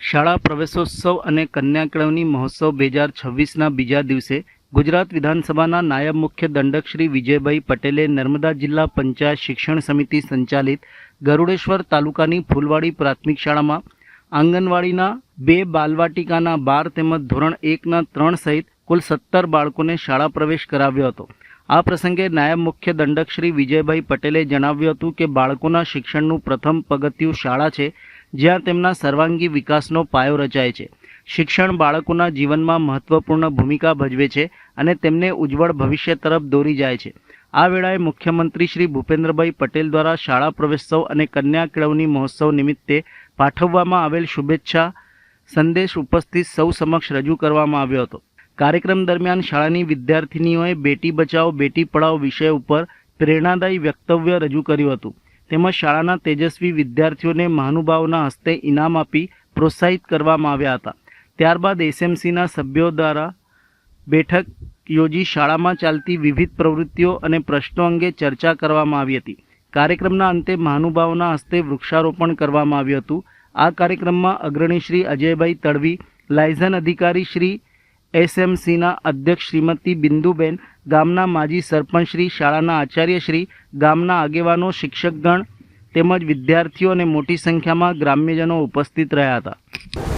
શાળા પ્રવેશોત્સવ અને કન્યા કેળવણી મહોત્સવ 2026ના બીજા દિવસે ગુજરાત વિધાનસભાના નાયબ મુખ્ય દંડક શ્રી વિજયભાઈ પટેલે નર્મદા જિલ્લા પંચાયત શિક્ષણ સમિતિ સંચાલિત ગરુડેશ્વર તાલુકાની ફૂલવાડી પ્રાથમિક શાળામાં આંગણવાડીના 2 બાલવાટિકાના 12 તેમજ ધોરણ 1ના 3 સહિત કુલ 17 બાળકોને શાળા પ્રવેશ કરાવ્યો હતો। આ પ્રસંગે નાયબ મુખ્ય દંડક શ્રી વિજયભાઈ પટેલે જણાવ્યું હતું કે બાળકોના શિક્ષણનું પ્રથમ પગથિયું શાળા છે, જ્યાં તેમના સર્વાંગી વિકાસનો પાયો રચાય છે। શિક્ષણ બાળકોના જીવનમાં મહત્વપૂર્ણ ભૂમિકા ભજવે છે અને તેમને ઉજ્જવળ ભવિષ્ય તરફ દોરી જાય છે। આ વેળાએ મુખ્યમંત્રી શ્રી ભૂપેન્દ્રભાઈ પટેલ દ્વારા શાળા પ્રવેશોત્સવ અને કન્યા કેળવણી મહોત્સવ નિમિત્તે પાઠવવામાં આવેલ શુભેચ્છા સંદેશ ઉપસ્થિત સૌ સમક્ષ રજૂ કરવામાં આવ્યો હતો। કાર્યક્રમ દરમિયાન શાળાની વિદ્યાર્થિનીઓએ બેટી બચાવો બેટી પઢાઓ વિષય ઉપર પ્રેરણાદાયી વક્તવ્ય રજૂ કર્યું હતું। તેમજ શાળાના તેજસ્વી વિદ્યાર્થીઓને મહાનુભાવોના હસ્તે ઇનામ આપી પ્રોત્સાહિત કરવામાં આવ્યા હતા। ત્યારબાદ એસએમસીના સભ્યો દ્વારા બેઠક યોજી શાળામાં ચાલતી વિવિધ પ્રવૃત્તિઓ અને પ્રશ્નો અંગે ચર્ચા કરવામાં આવી હતી। કાર્યક્રમના અંતે મહાનુભાવોના હસ્તે વૃક્ષારોપણ કરવામાં આવ્યું હતું। આ કાર્યક્રમમાં અગ્રણી શ્રી અજયભાઈ તડવી, લાયઝન અધિકારી શ્રી એસએમસીના અધ્યક્ષ શ્રીમતી બિંદુબેન, ગામના માજી સરપંચ શ્રી, શાળાના આચાર્ય શ્રી, ગામના આગેવાનો, શિક્ષકગણ તેમજ વિદ્યાર્થીઓ અને મોટી સંખ્યામાં ગ્રામ્યજનો ઉપસ્થિત રહ્યા હતા।